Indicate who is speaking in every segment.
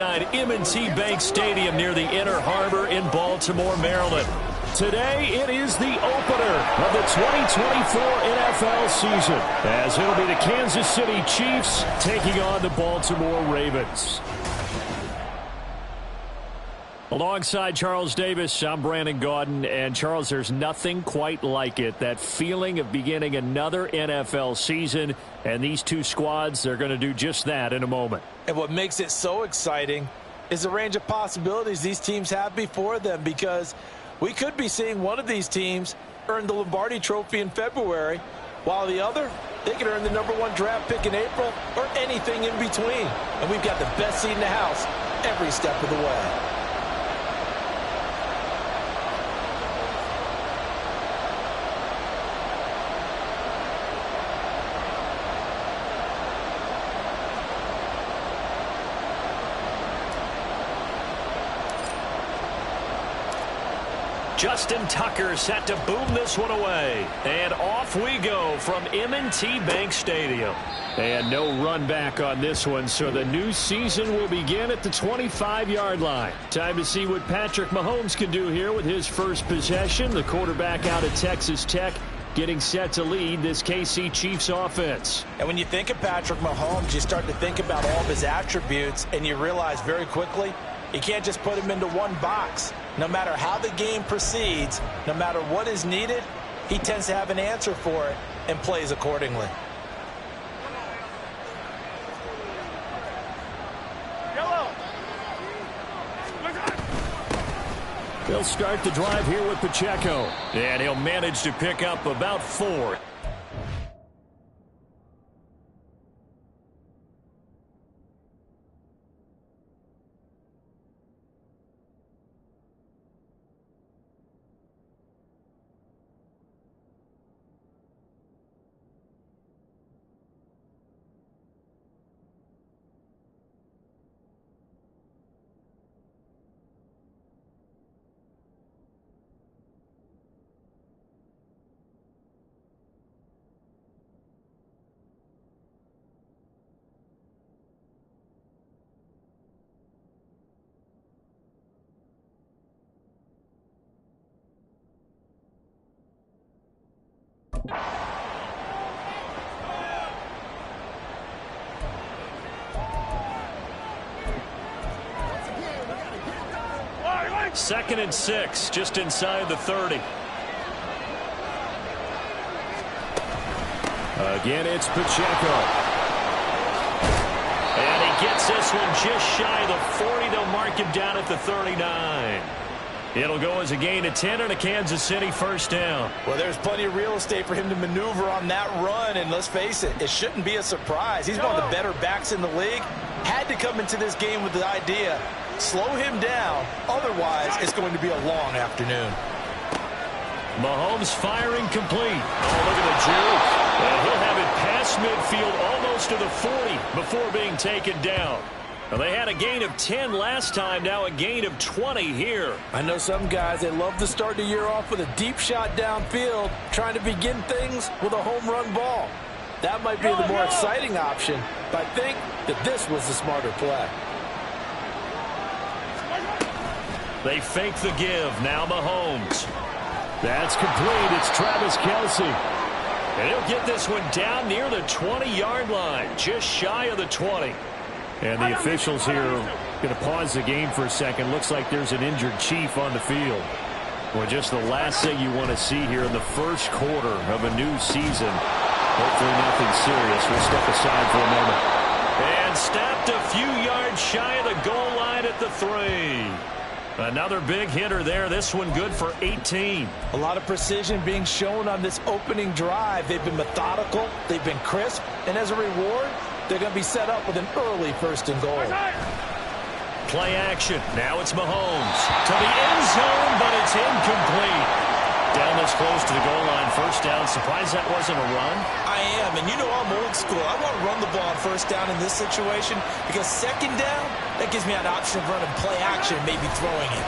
Speaker 1: M&T Bank Stadium near the Inner Harbor in Baltimore, Maryland. Today, it is the opener of the 2024 NFL season, as it'll be the Kansas City Chiefs taking on the Baltimore Ravens. Alongside Charles Davis, I'm Brandon Gaudin. And Charles, there's nothing quite like it. That feeling of beginning another NFL season. And these two squads, they're going to do just that in a moment.
Speaker 2: And what makes it so exciting is the range of possibilities these teams have before them, because we could be seeing one of these teams earn the Lombardi Trophy in February, while the other, they could earn the #1 draft pick in April or anything in between. And we've got the best seat in the house every step of the way.
Speaker 1: Justin Tucker set to boom this one away. And off we go from M&T Bank Stadium. And no run back on this one, so the new season will begin at the 25-yard line. Time to see what Patrick Mahomes can do here with his first possession. The quarterback out of Texas Tech getting set to lead this KC Chiefs offense.
Speaker 2: And when you think of Patrick Mahomes, you start to think about all of his attributes, and you realize very quickly you can't just put him into one box. No matter how the game proceeds, no matter what is needed, he tends to have an answer for it and plays accordingly.
Speaker 1: They'll start the drive here with Pacheco. And he'll manage to pick up about 4. Second and 6, just inside the 30. Again, it's Pacheco. And he gets this one just shy of the 40. They'll mark him down at the 39. It'll go as a gain of 10 and a Kansas City first down.
Speaker 2: Well, there's plenty of real estate for him to maneuver on that run, and let's face it, it shouldn't be a surprise. He's one of the better backs in the league. Had to come into this game with the idea, slow him down, otherwise it's going to be a long afternoon.
Speaker 1: Mahomes firing complete. Oh, look at the juke. And he'll have it past midfield almost to the 40 before being taken down. Well, they had a gain of 10 last time, now a gain of 20 here.
Speaker 2: I know some guys, they love to start the year off with a deep shot downfield, trying to begin things with a home run ball. That might be the more exciting option, but I think that this was the smarter play.
Speaker 1: They fake the give. Now Mahomes. That's complete. It's Travis Kelce. And he'll get this one down near the 20-yard line, just shy of the 20. And the officials here are going to pause the game for a second. Looks like there's an injured Chief on the field. Well, just the last thing you want to see here in the first quarter of a new season. Hopefully nothing serious. We'll step aside for a moment. And snapped a few yards shy of the goal line at the 3. Another big hitter there. This one good for 18.
Speaker 2: A lot of precision being shown on this opening drive. They've been methodical. They've been crisp. And as a reward, they're going to be set up with an early 1st and goal.
Speaker 1: Play action. Now it's Mahomes to the end zone, but it's incomplete. Down this close to the goal line, first down. Surprised that wasn't a run?
Speaker 2: I am, and you know I'm old school. I want to run the ball on first down in this situation because second down, that gives me an option of running play action, maybe throwing it.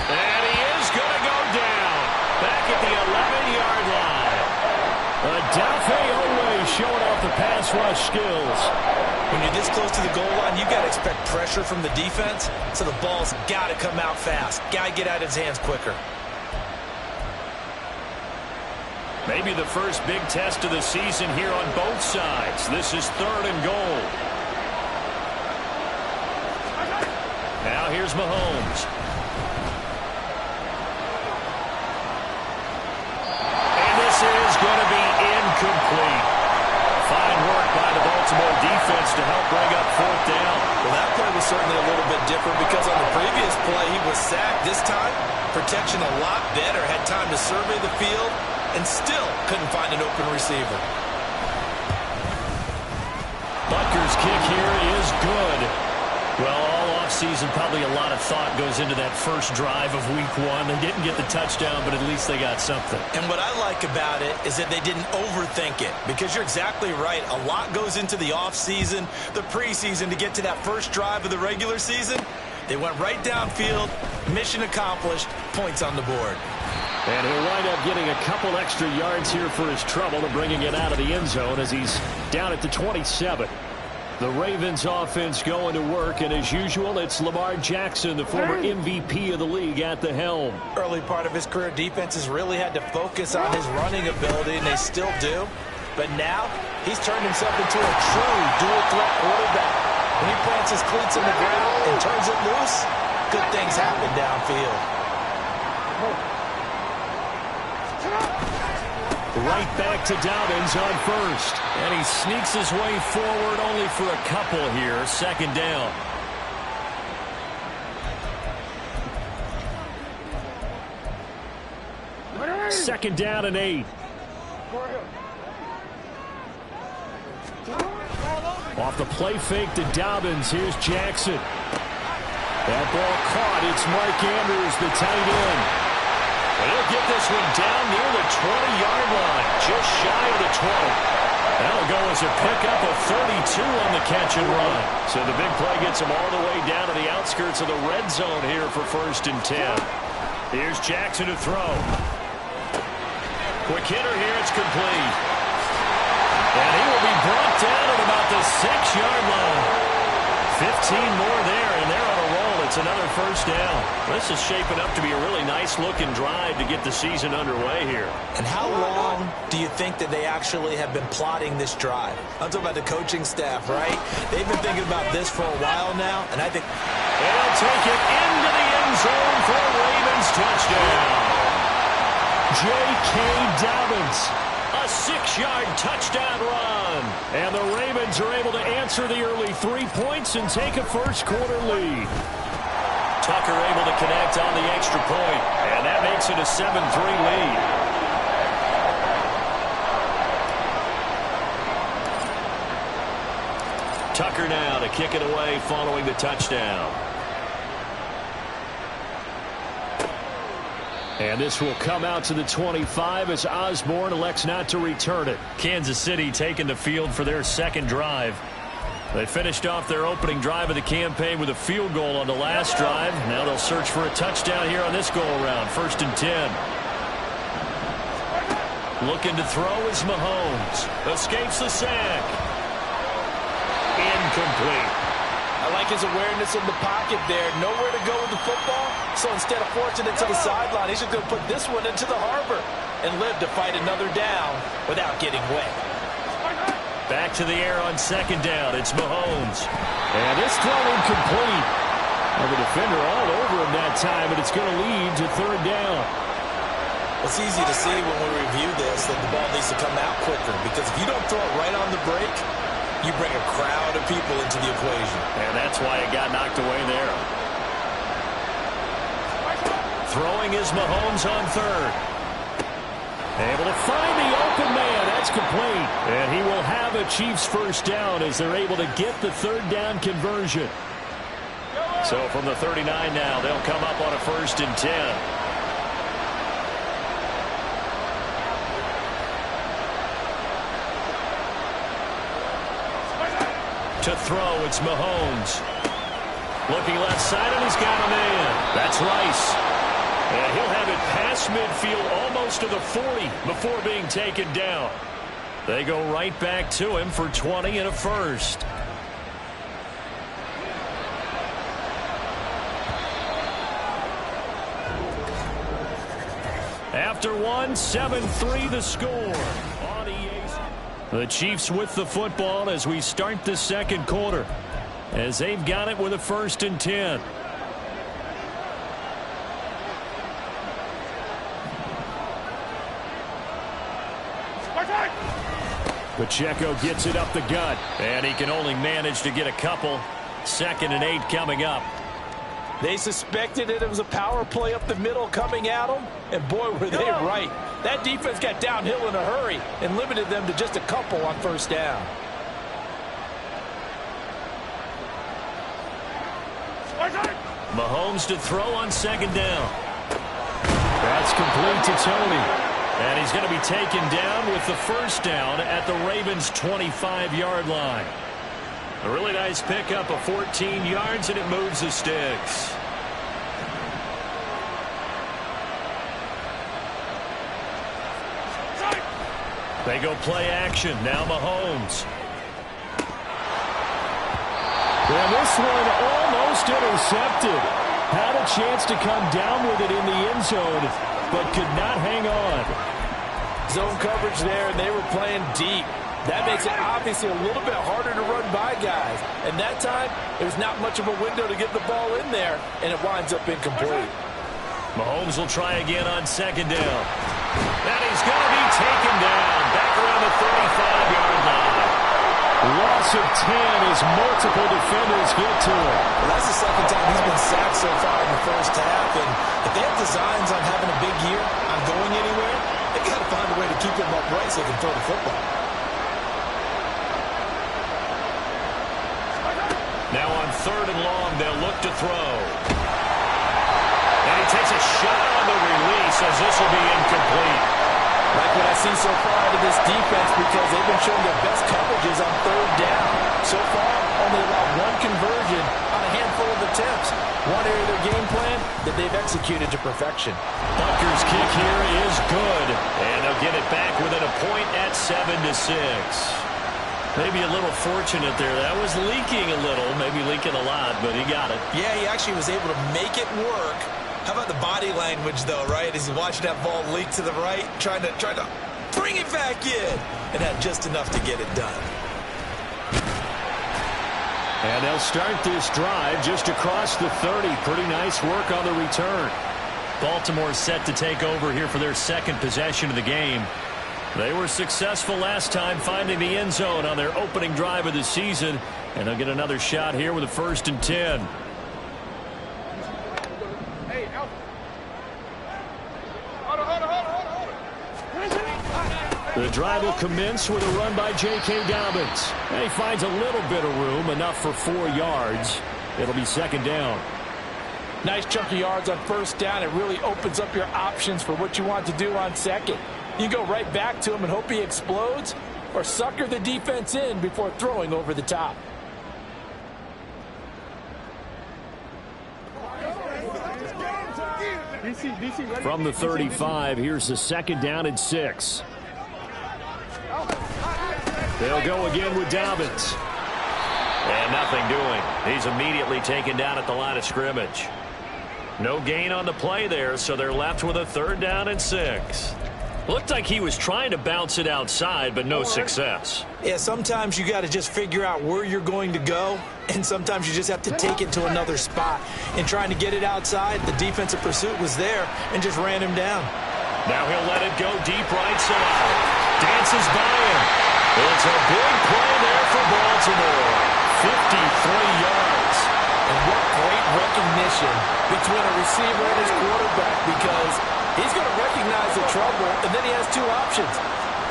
Speaker 1: And he is going to go down. Back at the 11-yard line. Odafe Oweh showing off the pass rush skills.
Speaker 2: When you're this close to the goal line, you got to expect pressure from the defense, so the ball's got to come out fast. Got to get out of his hands quicker.
Speaker 1: Maybe the first big test of the season here on both sides. This is 3rd and goal. Now here's Mahomes. And this is going to be incomplete. Fine work by the Baltimore defense to help bring up 4th down.
Speaker 2: Well, that play was certainly a little bit different because on the previous play he was sacked. This time, protection a lot better. Had time to survey the field and still couldn't find an open receiver.
Speaker 1: Butker's kick here is good. Well, all offseason, probably a lot of thought goes into that first drive of Week 1. They didn't get the touchdown, but at least they got something.
Speaker 2: And what I like about it is that they didn't overthink it, because you're exactly right. A lot goes into the offseason, the preseason, to get to that first drive of the regular season. They went right downfield, mission accomplished, points on the board.
Speaker 1: And he'll wind up getting a couple extra yards here for his trouble to bringing it out of the end zone as he's down at the 27. The Ravens offense going to work, and as usual, it's Lamar Jackson, the former MVP of the league, at the helm.
Speaker 2: Early part of his career, defenses really had to focus on his running ability, and they still do. But now, he's turned himself into a true dual-threat quarterback. When he plants his cleats in the ground and turns it loose, good things happen downfield.
Speaker 1: Right back to Dobbins on first. And he sneaks his way forward only for a couple here. 2nd down. Second down and 8. Off the play fake to Dobbins. Here's Jackson. That ball caught. It's Mark Andrews, the tight end. And he'll get this one down near the 20-yard line, just shy of the 20. That'll go as a pickup of 32 on the catch and run. So the big play gets him all the way down to the outskirts of the red zone here for 1st and 10. Here's Jackson to throw. Quick hitter here, it's complete. And he will be brought down at about the 6-yard line. 15 more there, and they're on a roll. It's another 1st down. This is shaping up to be a really nice-looking drive to get the season underway here.
Speaker 2: And how long do you think that they actually have been plotting this drive? I'm talking about the coaching staff, right? They've been thinking about this for a while now, and I think...
Speaker 1: And he'll take it into the end zone for a Ravens touchdown. J.K. Dobbins. A 6-yard touchdown run. And the Ravens are able to answer the early 3 points and take a first-quarter lead. Tucker able to connect on the extra point, and that makes it a 7-3 lead. Tucker now to kick it away following the touchdown. And this will come out to the 25 as Osborne elects not to return it. Kansas City taking the field for their 2nd drive. They finished off their opening drive of the campaign with a field goal on the last drive. Now they'll search for a touchdown here on this go-around. 1st and 10. Looking to throw is Mahomes. Escapes the sack. Incomplete.
Speaker 2: I like his awareness in the pocket there. Nowhere to go with the football. So instead of forcing it to the sideline, he's just going to put this one into the harbor and live to fight another down without getting wet.
Speaker 1: Back to the air on 2nd down. It's Mahomes. And this throw incomplete. And the defender all over him that time, and it's going to lead to 3rd down.
Speaker 2: It's easy to see when we review this that the ball needs to come out quicker, because if you don't throw it right on the break, you bring a crowd of people into the equation.
Speaker 1: And that's why it got knocked away there. Throwing is Mahomes on 3rd. Able to find the open man. That's complete. And he will have a Chiefs 1st down as they're able to get the 3rd down conversion. So from the 39 now, they'll come up on a 1st and 10. To throw, it's Mahomes. Looking left side, and he's got a man. That's Rice. And he'll have it past midfield, almost to the 40, before being taken down. They go right back to him for 20 and a 1st. After one, 7-3 the score. On EA. The Chiefs with the football as we start the second quarter, as they've got it with a 1st and 10. Pacheco gets it up the gut, and he can only manage to get a couple. 2nd and 8 coming up.
Speaker 2: They suspected it was a power play up the middle coming at them, and boy, were they right. That defense got downhill in a hurry and limited them to just a couple on 1st down.
Speaker 1: Mahomes to throw on 2nd down. That's complete to Tony. And he's going to be taken down with the 1st down at the Ravens' 25-yard line. A really nice pickup of 14 yards, and it moves the sticks. They go play action. Now Mahomes. And this one almost intercepted. Had a chance to come down with it in the end zone, but could not hang on.
Speaker 2: Zone coverage there, and they were playing deep. That makes it obviously a little bit harder to run by guys. And that time, there's not much of a window to get the ball in there, and it winds up incomplete.
Speaker 1: Mahomes will try again on 2nd down. And he's going to be taken down back around the 35-yard line. Loss of 10 as multiple defenders get to him.
Speaker 2: Well, that's the 2nd time he's been sacked so far in the 1st half. And if they have designs on having a big year, on going anywhere, they've got to find a way to keep him upright so they can throw the football.
Speaker 1: Now on 3rd and long, they'll look to throw. And he takes a shot on the release as this will be incomplete.
Speaker 2: Like what I see so far out of this defense, because they've been showing their best coverages on 3rd down. So far, only allowed 1 conversion on a handful of attempts. One area of their game plan that they've executed to perfection.
Speaker 1: Butker's kick here is good. And they'll get it back within a point at 7-6. Maybe a little fortunate there. That was leaking a little, maybe leaking a lot, but he got it.
Speaker 3: Yeah, he actually was able to make it work. How about the body language, though, right? As he's watching that ball leak to the right, trying to bring it back in, and had just enough to get it done.
Speaker 1: And they'll start this drive just across the 30. Pretty nice work on the return. Baltimore set to take over here for their 2nd possession of the game. They were successful last time finding the end zone on their opening drive of the season, and they'll get another shot here with a 1st and 10. The drive will commence with a run by J.K. Dobbins. And he finds a little bit of room, enough for 4 yards. It'll be 2nd down.
Speaker 2: Nice chunk of yards on 1st down. It really opens up your options for what you want to do on 2nd. You go right back to him and hope he explodes, or sucker the defense in before throwing over the top.
Speaker 1: From the 35, here's the 2nd down and 6. They'll go again with Dobbins. And nothing doing. He's immediately taken down at the line of scrimmage. No gain on the play there, so they're left with a 3rd down and 6. Looked like he was trying to bounce it outside, but no success.
Speaker 3: Yeah, sometimes you got to just figure out where you're going to go, and sometimes you just have to take it to another spot. In trying to get it outside, the defensive pursuit was there and just ran him down.
Speaker 1: Now he'll let it go deep right side. Dances by him. It's a big play there for Baltimore. 53 yards.
Speaker 2: And what great recognition between a receiver and his quarterback, because he's going to recognize the trouble, and then he has 2 options.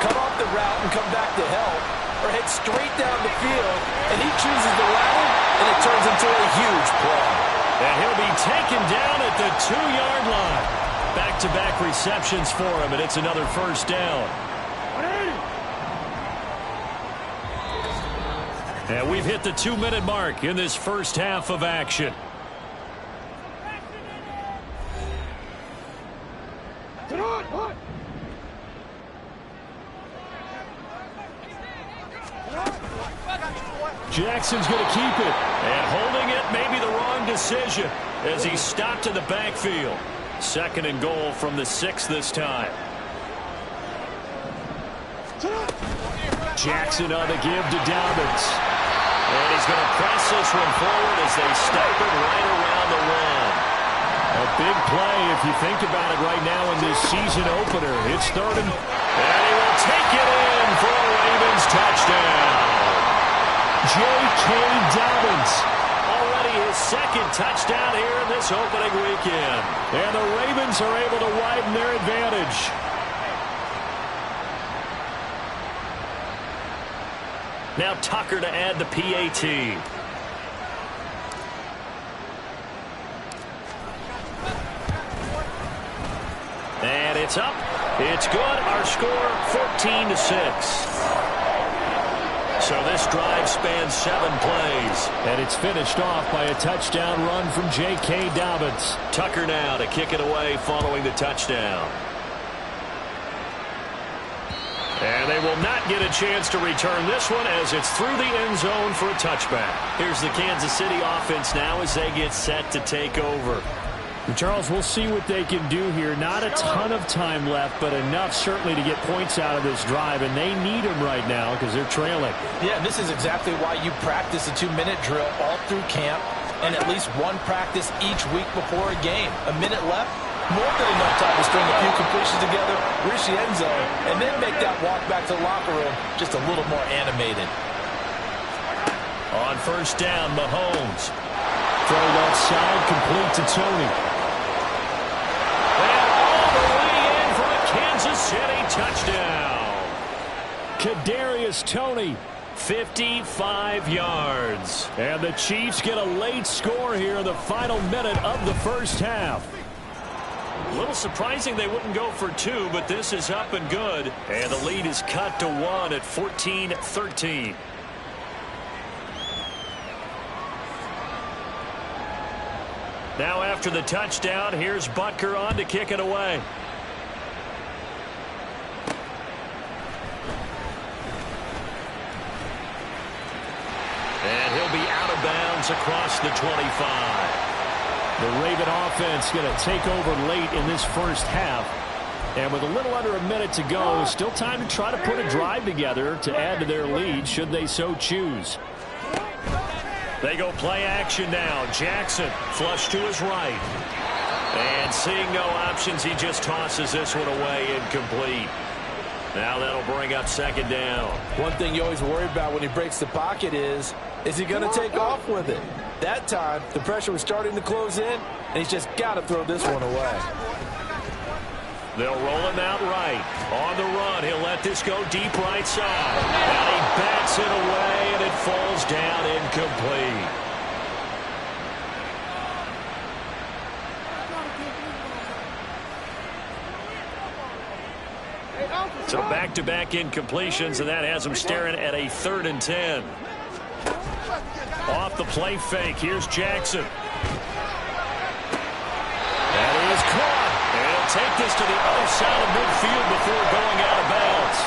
Speaker 2: Cut off the route and come back to help, or head straight down the field, and he chooses the latter, and it turns into a huge play.
Speaker 1: And he'll be taken down at the 2-yard line. Back-to-back receptions for him, and it's another 1st down. And we've hit the 2-minute mark in this 1st half of action. Jackson's going to keep it. And holding it may be the wrong decision as he's stopped in the backfield. 2nd and goal from the 6 this time. Jackson on the give to Dobbins. And he's going to press this one forward as they step it right around the one. A big play if you think about it right now in this season opener. It's 3rd and he will take it in for a Ravens touchdown. J.K. Dobbins. Already his 2nd touchdown here in this opening weekend. And the Ravens are able to widen their advantage. Now Tucker to add the PAT. And it's up. It's good. Our score 14-6. So this drive spans 7 plays. And it's finished off by a touchdown run from J.K. Dobbins. Tucker now to kick it away following the touchdown. And they will not get a chance to return this one as it's through the end zone for a touchback. Here's the Kansas City offense now as they get set to take over.
Speaker 4: And Charles, we'll see what they can do here. Not a ton of time left, but enough certainly to get points out of this drive, and they need them right now because they're trailing.
Speaker 2: Yeah, this is exactly why you practice a 2-minute drill all through camp and at least one practice each week before a game. A minute left, more than enough time to string a few completions together, reach the end zone, and then make that walk back to the locker room just a little more animated.
Speaker 1: On 1st down, Mahomes.
Speaker 4: Throw that side, complete to Tony.
Speaker 1: And all the way in for a Kansas City touchdown.
Speaker 4: Kadarius Toney.
Speaker 1: 55 yards.
Speaker 4: And the Chiefs get a late score here in the final minute of the first half.
Speaker 1: A little surprising they wouldn't go for 2, but this is up and good. And the lead is cut to 1 at 14-13. Now after the touchdown, here's Butker on to kick it away. And he'll be out of bounds across the 25.
Speaker 4: The Raven offense going to take over late in this first half. And with a little under a minute to go, still time to try to put a drive together to add to their lead should they so choose.
Speaker 1: They go play action now. Jackson flush to his right. And seeing no options, he just tosses this one away incomplete. Now that'll bring up 2nd down.
Speaker 2: One thing you always worry about when he breaks the pocket is he going to take off with it? That time, the pressure was starting to close in, and he's just got to throw this one away.
Speaker 1: They'll roll him out right. On the run, he'll let this go deep right side. And he bats it away, and it falls down incomplete. So back-to-back incompletions, and that has him staring at a 3rd and 10. Off the play fake, here's Jackson. That is caught. And he'll take this to the other side of midfield before going out of bounds.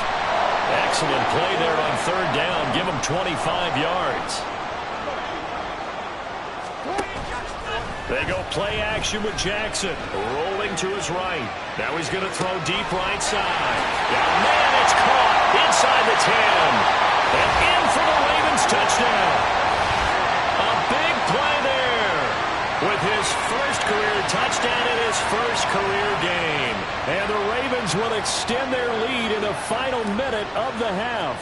Speaker 1: Excellent play there on 3rd down. Give him 25 yards. They go play action with Jackson. Rolling to his right. Now he's going to throw deep right side. And man, it's caught inside the 10. And in for the Ravens touchdown. A big play there with his first career touchdown in his first career game.
Speaker 4: And the Ravens will extend their lead in the final minute of the half.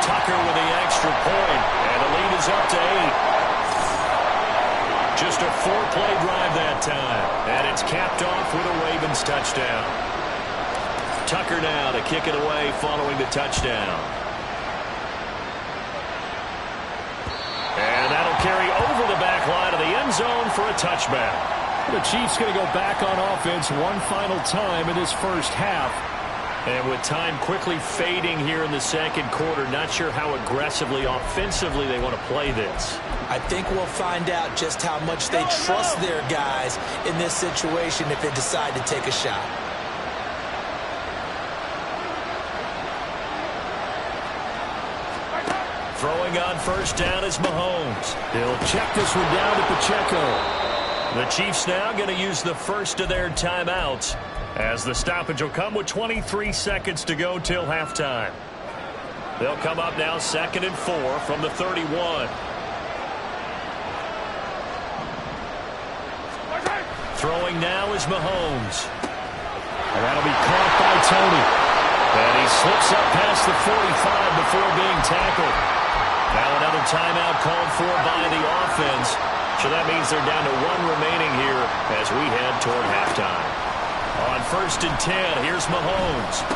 Speaker 1: Tucker with the extra point, and the lead is up to 8. Just a 4-play drive that time, and it's capped off with a Ravens touchdown. Tucker now to kick it away following the touchdown. And that'll carry over the back line of the end zone for a touchback.
Speaker 4: The Chiefs going to go back on offense one final time in this first half.
Speaker 1: And with time quickly fading here in the second quarter, not sure how aggressively, offensively they want to play this.
Speaker 3: I think we'll find out just how much they trust their guys in this situation if they decide to take a shot.
Speaker 1: Throwing on first down is Mahomes.
Speaker 4: He'll check this one down to Pacheco.
Speaker 1: The Chiefs now going to use the first of their timeouts, as the stoppage will come with 23 seconds to go till halftime. They'll come up now 2nd and 4 from the 31. Throwing now is Mahomes.
Speaker 4: And that'll be caught by Tony.
Speaker 1: And he slips up past the 45 before being tackled. Now another timeout called for by the offense. So that means they're down to 1 remaining here as we head toward halftime. On 1st and 10, here's Mahomes.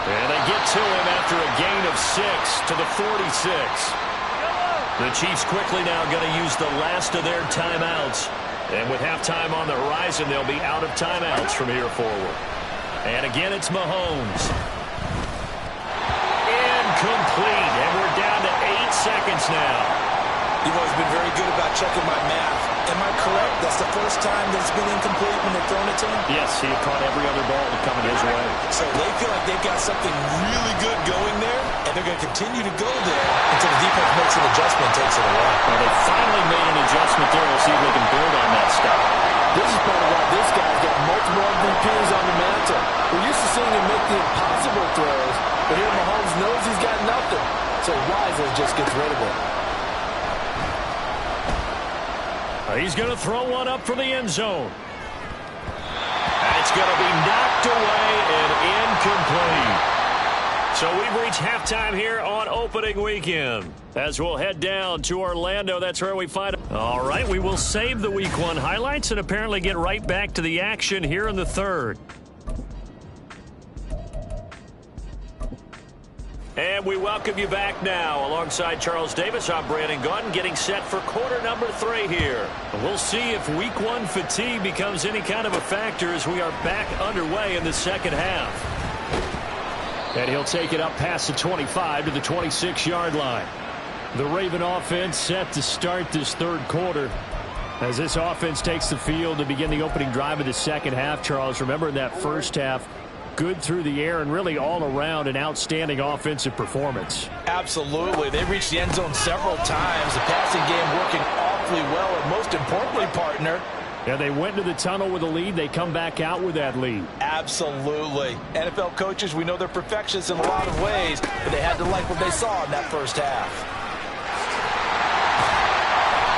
Speaker 1: And they get to him after a gain of 6 to the 46. The Chiefs quickly now going to use the last of their timeouts. And with halftime on the horizon, they'll be out of timeouts from here forward. And again, it's Mahomes. Incomplete. And we're down to 8 seconds now.
Speaker 3: You've always been very good about checking my math. Am I correct? That's the first time that it's been incomplete when they've thrown it to him?
Speaker 4: Yes, he had caught every other ball that coming his way.
Speaker 3: So they feel like they've got something really good going there, and they're going to continue to go there until the defense makes an adjustment and takes it away.
Speaker 4: Well, they finally made an adjustment there. We'll see if they can build on that stuff.
Speaker 5: This is part of why this guy's got multiple MVPs on the mantle. We're used to seeing him make the impossible throws, but here Mahomes knows he's got nothing, so wisely just gets rid of it.
Speaker 1: He's going to throw one up for the end zone. And it's going to be knocked away and incomplete. So we've reached halftime here on opening weekend. As we'll head down to Orlando, that's where we find... All right, we will save the Week 1 highlights and apparently get right back to the action here in the third. And we welcome you back now. Alongside Charles Davis, I'm Brandon Gaudin, getting set for quarter number 3 here. We'll see if Week 1 fatigue becomes any kind of a factor as we are back underway in the second half.
Speaker 4: And he'll take it up past the 25 to the 26-yard line. The Raven offense set to start this third quarter. As this offense takes the field to begin the opening drive of the second half, Charles, remember in that first half, good through the air and really all around an outstanding offensive performance.
Speaker 2: Absolutely. They reached the end zone several times. The passing game working awfully well, and most importantly, partner,
Speaker 4: Yeah, they went to the tunnel with a lead. They come back out with that lead.
Speaker 2: absolutely. NFL coaches, we know they're perfectionists in a lot of ways, but they had to like what they saw in that first half.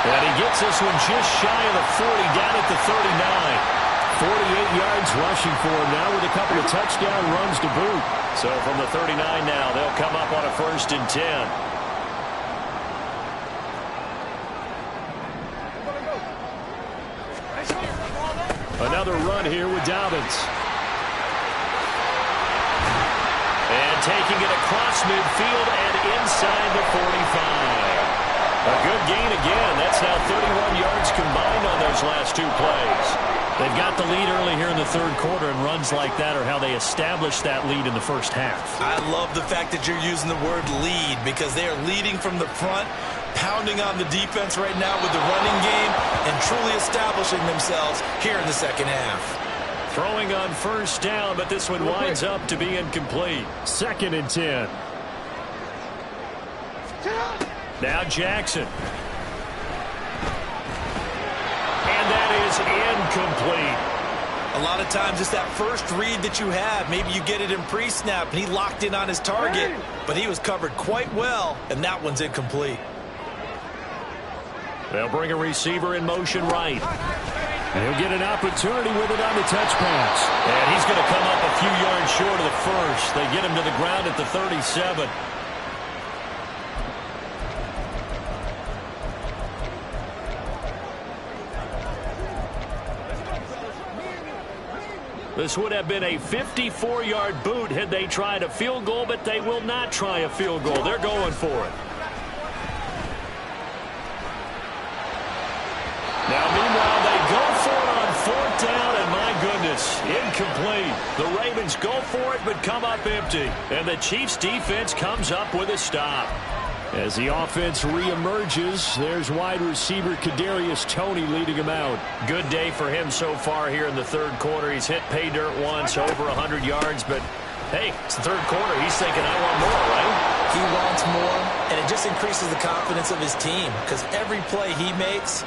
Speaker 1: And he gets this one just shy of the 40, down at the 39.
Speaker 4: 48 yards rushing for him now with a couple of touchdown runs to boot.
Speaker 1: So from the 39 now, they'll come up on a 1st and 10.
Speaker 4: Another run here with Dobbins.
Speaker 1: And taking it across midfield and inside the 45. A good gain again. That's now 31 yards combined on those last 2 plays.
Speaker 4: They've got the lead early here in the third quarter, and runs like that are how they established that lead in the first half.
Speaker 3: I love the fact that you're using the word lead because they are leading from the front, pounding on the defense right now with the running game, and truly establishing themselves here in the second half.
Speaker 1: Throwing on first down, but this one winds up to be incomplete.
Speaker 4: 2nd and 10.
Speaker 1: Now Jackson. And that is incomplete.
Speaker 3: A lot of times it's that first read that you have. Maybe you get it in pre-snap, and he locked in on his target, but he was covered quite well, and that one's incomplete.
Speaker 1: They'll bring a receiver in motion right.
Speaker 4: And he'll get an opportunity with it on the touch pass.
Speaker 1: And he's going to come up a few yards short of the first. They get him to the ground at the 37. This would have been a 54-yard boot had they tried a field goal, but they will not try a field goal. They're going for it. Now, meanwhile, they go for it on 4th down, and my goodness, incomplete. The Ravens go for it, but come up empty. And the Chiefs' defense comes up with a stop.
Speaker 4: As the offense reemerges, there's wide receiver Kadarius Toney leading him out.
Speaker 1: Good day for him so far here in the third quarter. He's hit pay dirt once, over 100 yards, but hey, it's the third quarter. He's thinking, I want more, right?
Speaker 3: He wants more, and it just increases the confidence of his team because every play he makes,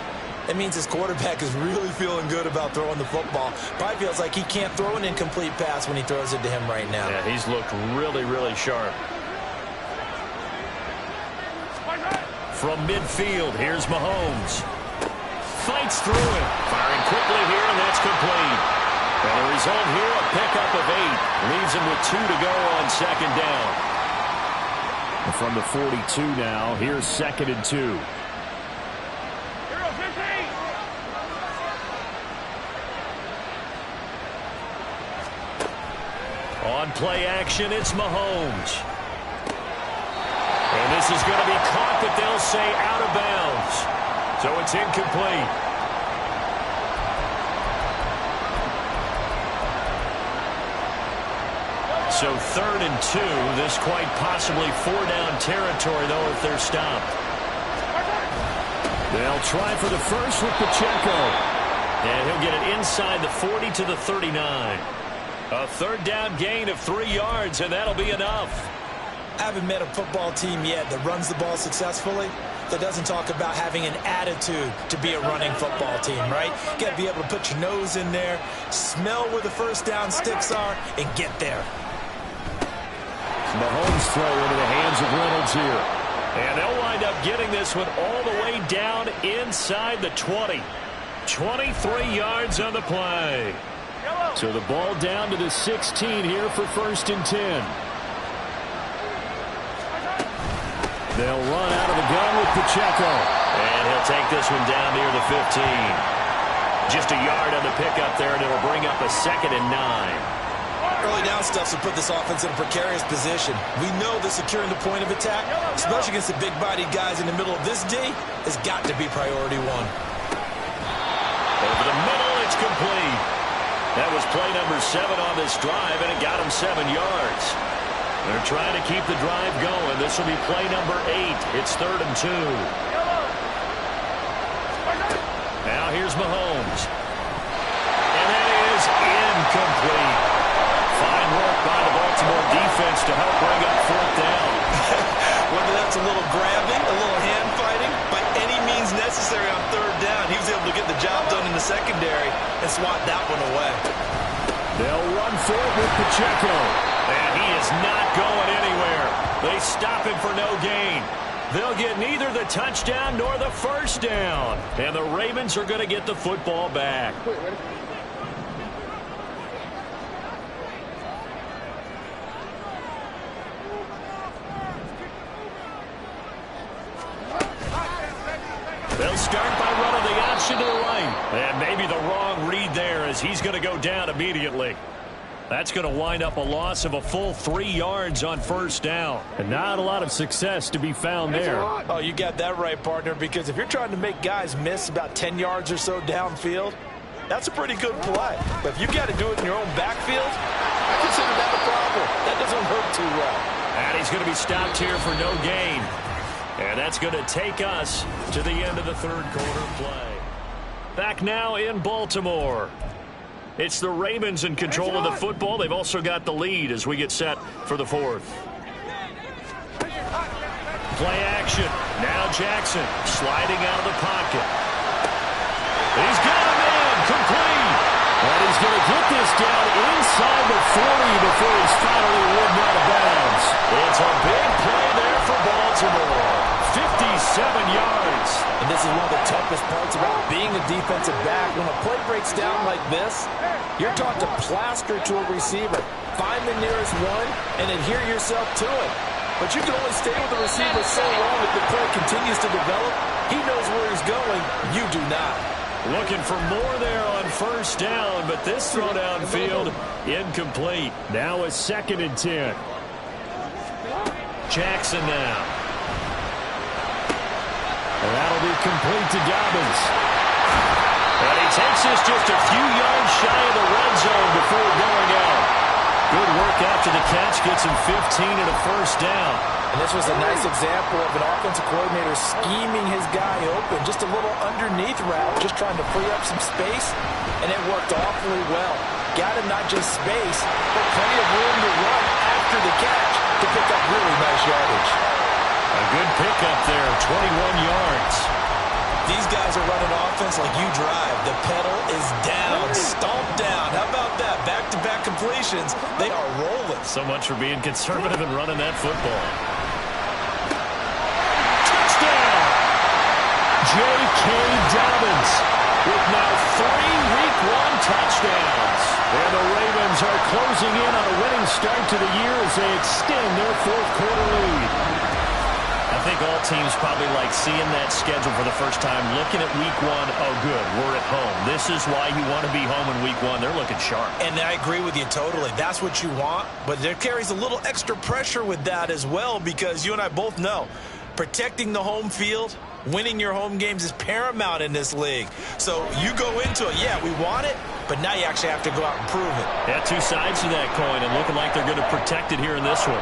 Speaker 3: it means his quarterback is really feeling good about throwing the football. Probably feels like he can't throw an incomplete pass when he throws it to him right now.
Speaker 1: Yeah, he's looked really, really sharp. From midfield, here's Mahomes. Fights through it. Firing quickly here, and that's complete. And the result here, a pickup of 8. Leaves him with 2 to go on second down.
Speaker 4: And from the 42 now, here's 2nd and 2.
Speaker 1: On play action, it's Mahomes. And this is going to be caught, but they'll say out of bounds. So it's incomplete. So 3rd and 2. This quite possibly 4-down territory, though, if they're stopped.
Speaker 4: They'll try for the first with Pacheco.
Speaker 1: And he'll get it inside the 40 to the 39. A 3rd down gain of 3 yards, and that'll be enough.
Speaker 3: I haven't met a football team yet that runs the ball successfully that doesn't talk about having an attitude to be a running football team, right? You got to be able to put your nose in there, smell where the first down sticks are, and get there.
Speaker 4: Mahomes throw into the hands of Reynolds here.
Speaker 1: And they'll wind up getting this one all the way down inside the 20. 23 yards on the play.
Speaker 4: So the ball down to the 16 here for 1st and 10. They'll run out of the gun with Pacheco.
Speaker 1: And he'll take this one down near the 15. Just a yard on the pickup there, and it'll bring up a 2nd and 9.
Speaker 3: Early down stuff will put this offense in a precarious position. We know that securing the point of attack, especially against the big-bodied guys in the middle of this D, has got to be priority 1.
Speaker 1: Over the middle, it's complete. That was play number 7 on this drive, and it got him 7 yards. They're trying to keep the drive going. This will be play number 8. It's 3rd and 2. Now here's Mahomes. And that is incomplete. Fine work by the Baltimore defense to help bring up 4th down.
Speaker 3: Whether that's a little grabbing, a little hand fighting, by any means necessary on 3rd down, he was able to get the job done in the secondary and swat that one away.
Speaker 4: They'll run for it with Pacheco.
Speaker 1: And he is not going anywhere. They stop him for no gain. They'll get neither the touchdown nor the first down. And the Ravens are going to get the football back. They'll start by running the option to the right. And maybe the wrong read there as he's going to go down immediately. That's going to wind up a loss of a full 3 yards on 1st down.
Speaker 4: And not a lot of success to be found there.
Speaker 2: Oh, you got that right, partner, because if you're trying to make guys miss about 10 yards or so downfield, that's a pretty good play. But if you got to do it in your own backfield, I consider that a problem. That doesn't hurt too well.
Speaker 1: And he's going to be stopped here for no gain. And that's going to take us to the end of the 3rd quarter play. Back now in Baltimore. It's the Ravens in control of the football. They've also got the lead as we get set for the 4th. Play action. Now Jackson sliding out of the pocket. He's got a man complete.
Speaker 4: And he's going to get this down inside the 40 before he's finally ridden out of bounds.
Speaker 1: It's a big play there for Baltimore. 57 yards.
Speaker 5: And this is one of the toughest parts about being a defensive back. When a play breaks down like this, you're taught to plaster to a receiver. Find the nearest one and adhere yourself to it. But you can only stay with the receiver so long if the play continues to develop. He knows where he's going. You do not.
Speaker 1: Looking for more there on 1st down, but this throw downfield incomplete.
Speaker 4: Now a 2nd and 10.
Speaker 1: Jackson now.
Speaker 4: And that'll be complete to Dobbins.
Speaker 1: And he takes this just a few yards shy of the red zone before going out. Good work after the catch. Gets him 15 and a 1st down.
Speaker 5: And this was a nice example of an offensive coordinator scheming his guy open. Just a little underneath route, just trying to free up some space, and it worked awfully well. Got him not just space, but plenty of room to run after
Speaker 3: after the catch to pick up really nice yardage.
Speaker 1: A good pickup there, 21 yards.
Speaker 3: These guys are running offense like you drive. The pedal is down, stomped down. How about that? Back-to-back completions. They are rolling.
Speaker 1: So much for being conservative and running that football.
Speaker 4: Touchdown! J.K. Dobbins with now 3 Week 1 touchdowns. And the Ravens are closing in on a winning start to the year as they extend their fourth quarter lead.
Speaker 1: I think all teams probably like seeing that schedule for the first time, looking at Week 1, oh good, we're at home. This is why you want to be home in Week 1. They're looking sharp.
Speaker 3: And I agree with you totally. That's what you want, but there carries a little extra pressure with that as well because you and I both know protecting the home field, winning your home games is paramount in this league. So you go into it, yeah, we want it, but now you actually have to go out and prove it.
Speaker 1: Yeah, two sides to that coin and looking like they're going to protect it here in this one.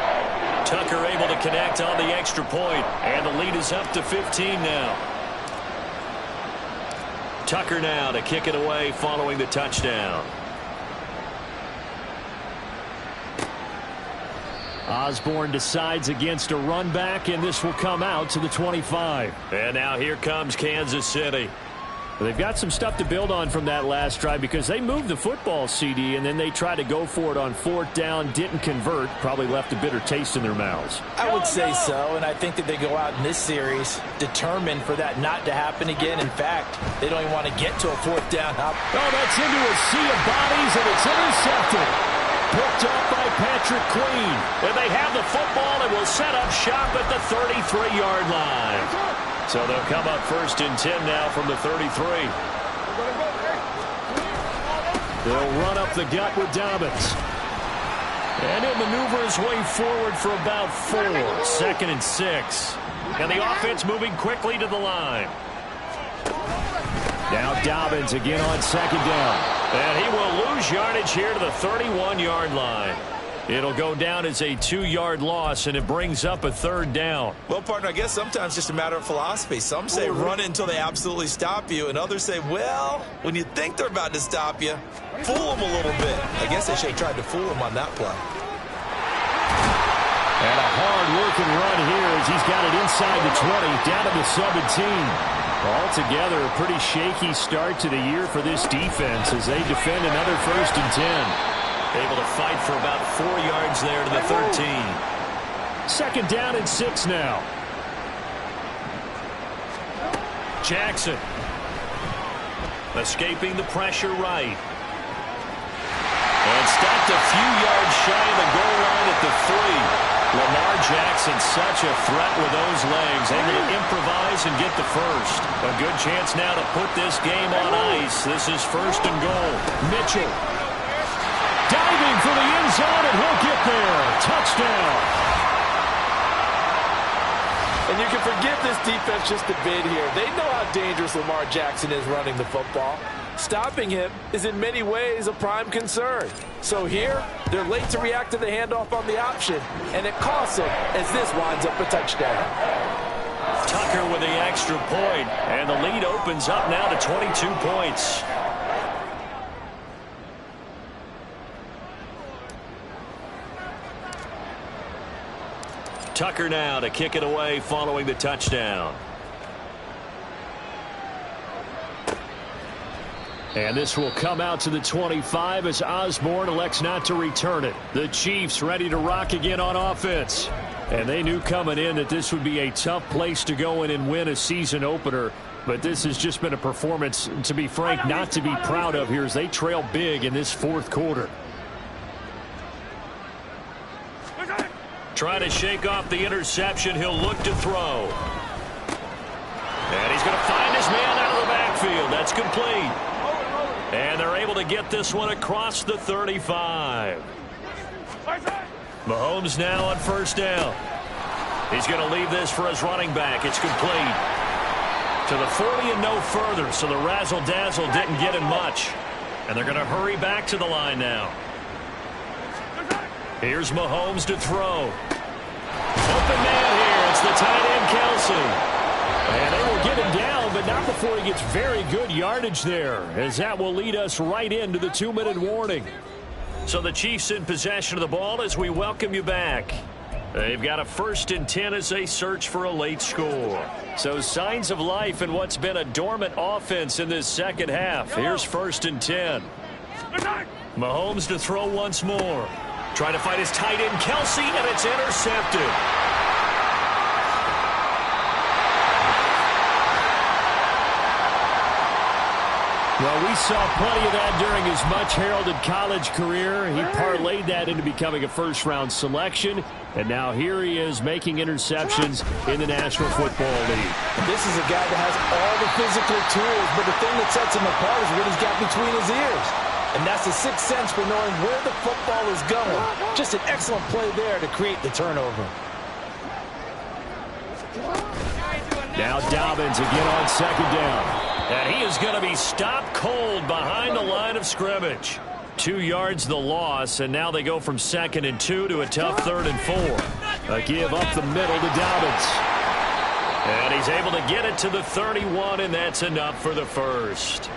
Speaker 1: Tucker able to connect on the extra point, and the lead is up to 15 now. Tucker now to kick it away following the touchdown.
Speaker 4: Osborne decides against a run back, and this will come out to the 25.
Speaker 1: And now here comes Kansas City.
Speaker 4: They've got some stuff to build on from that last drive because they moved the football, CD, and then they tried to go for it on 4th down, didn't convert, probably left a bitter taste in their mouths.
Speaker 2: I would say so, and I think that they go out in this series determined for that not to happen again. In fact, they don't even want to get to a 4th down.
Speaker 4: Oh, that's into a sea of bodies, and it's intercepted. Picked up by Patrick Queen.
Speaker 1: And they have the football and will set up shop at the 33-yard line. So they'll come up 1st and 10 now from the 33.
Speaker 4: They'll run up the gut with Dobbins. And he'll maneuver his way forward for about 4.
Speaker 1: 2nd and 6. And the offense moving quickly to the line.
Speaker 4: Now Dobbins again on 2nd down.
Speaker 1: And he will lose yardage here to the 31-yard line. It'll go down as a 2-yard loss, and it brings up a 3rd down.
Speaker 3: Well, partner, I guess sometimes it's just a matter of philosophy. Some say run it until they absolutely stop you, and others say, well, when you think they're about to stop you, fool them a little bit. I guess they should have tried to fool him on that play.
Speaker 4: And a hard-working run here as he's got it inside the 20, down to the 17. Altogether, a pretty shaky start to the year for this defense as they defend another 1st and 10.
Speaker 1: Able to fight for about 4 yards there to the 13.
Speaker 4: 2nd down and 6 now.
Speaker 1: Jackson. Escaping the pressure right. And stopped a few yards shy of the goal line at the 3. Lamar Jackson, such a threat with those legs. Able to improvise and get the first. A good chance now to put this game on ice. This is 1st and goal.
Speaker 4: Mitchell. Diving for the end zone, and he'll get there. Touchdown.
Speaker 2: And you can forgive this defense just a bit here. They know how dangerous Lamar Jackson is running the football. Stopping him is in many ways a prime concern. So here, they're late to react to the handoff on the option, and it costs them as this winds up a touchdown.
Speaker 1: Tucker with the extra point, and the lead opens up now to 22 points. Tucker now to kick it away following the touchdown.
Speaker 4: And this will come out to the 25 as Osborne elects not to return it. The Chiefs ready to rock again on offense. And they knew coming in that this would be a tough place to go in and win a season opener. But this has just been a performance, to be frank, not to be proud of here as they trail big in this 4th quarter.
Speaker 1: Trying to shake off the interception. He'll look to throw. And he's going to find his man out of the backfield. That's complete. And they're able to get this one across the 35. Mahomes now on 1st down. He's going to leave this for his running back. It's complete. To the 40 and no further, so the razzle-dazzle didn't get him much. And they're going to hurry back to the line now. Here's Mahomes to throw. Open man here. It's the tight end, Kelce.
Speaker 4: And they will get him down, but not before he gets very good yardage there, as that will lead us right into the 2-minute warning.
Speaker 1: So the Chiefs in possession of the ball as we welcome you back. They've got a 1st and 10 as they search for a late score. So signs of life in what's been a dormant offense in this second half. Here's 1st and 10. Mahomes to throw once more. Trying to find his tight end, Kelsey, and it's intercepted.
Speaker 4: Well, we saw plenty of that during his much-heralded college career. He parlayed that into becoming a first-round selection, and now here he is making interceptions in the National Football League.
Speaker 2: This is a guy that has all the physical tools, but the thing that sets him apart is what he's got between his ears. And that's the sixth sense for knowing where the football is going. Just an excellent play there to create the turnover.
Speaker 4: Now Dobbins again on 2nd down.
Speaker 1: And he is going to be stopped cold behind the line of scrimmage. 2 yards the loss, and now they go from 2nd and 2 to a tough 3rd and 4. A give up the middle to Dobbins. And he's able to get it to the 31, and that's enough for the first.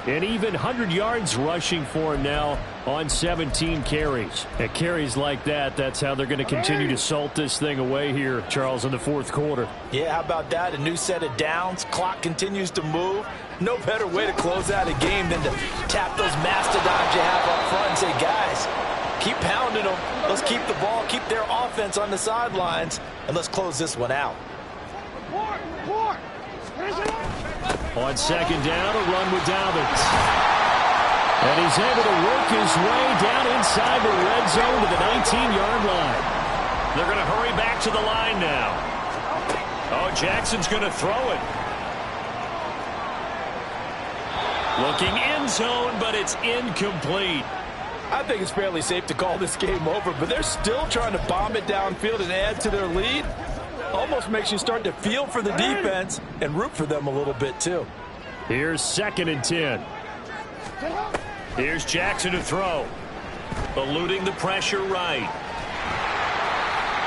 Speaker 1: And even 100 yards rushing for him now on 17 carries. At carries like that, that's how they're going to continue to salt this thing away here, Charles, in the 4th quarter.
Speaker 2: Yeah, how about that? A new set of downs. Clock continues to move. No better way to close out a game than to tap those mastodons you have up front and say, guys, keep pounding them. Let's keep the ball, keep their offense on the sidelines, and let's close this one out.
Speaker 4: On 2nd down, a run with Dobbins. And he's able to work his way down inside the red zone to the 19-yard line.
Speaker 1: They're going to hurry back to the line now. Oh, Jackson's going to throw it. Looking end zone, but it's incomplete.
Speaker 2: I think it's fairly safe to call this game over, but they're still trying to bomb it downfield and add to their lead. Almost makes you start to feel for the defense and root for them a little bit, too.
Speaker 4: Here's 2nd and 10.
Speaker 1: Here's Jackson to throw. Eluding the pressure right.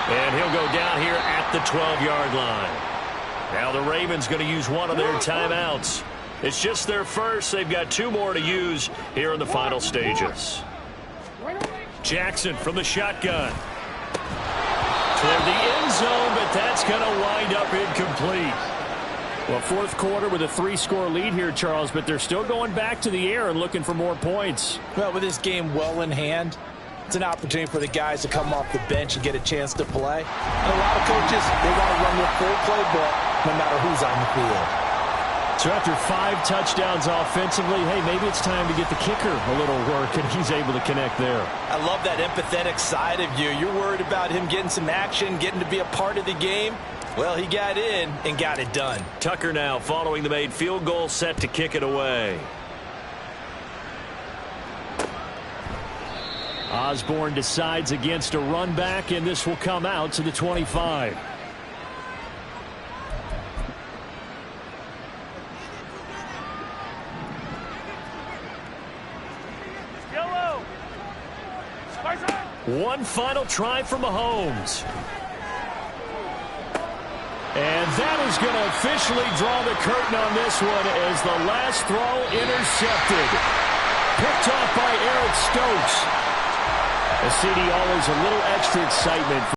Speaker 1: And he'll go down here at the 12-yard line. Now the Ravens going to use one of their timeouts. It's just their first. They've got 2 more to use here in the final stages. Jackson from the shotgun. Toward the end zone, but that's going to wind up incomplete.
Speaker 4: Well, 4th quarter with a 3-score lead here, Charles, but they're still going back to the air and looking for more points.
Speaker 2: Well, with this game well in hand, it's an opportunity for the guys to come off the bench and get a chance to play. And a lot of coaches, they want to run their full playbook no matter who's on the field.
Speaker 4: So after 5 touchdowns offensively, hey, maybe it's time to get the kicker a little work, and he's able to connect there.
Speaker 2: I love that empathetic side of you. You're worried about him getting some action, getting to be a part of the game. Well, he got in and got it done.
Speaker 1: Tucker now following the made field goal, set to kick it away.
Speaker 4: Osborne decides against a run back, and this will come out to the 25.
Speaker 1: One final try for Mahomes.
Speaker 4: And that is going to officially draw the curtain on this one as the last throw intercepted. Picked off by Eric Stokes. A CD always a little extra excitement.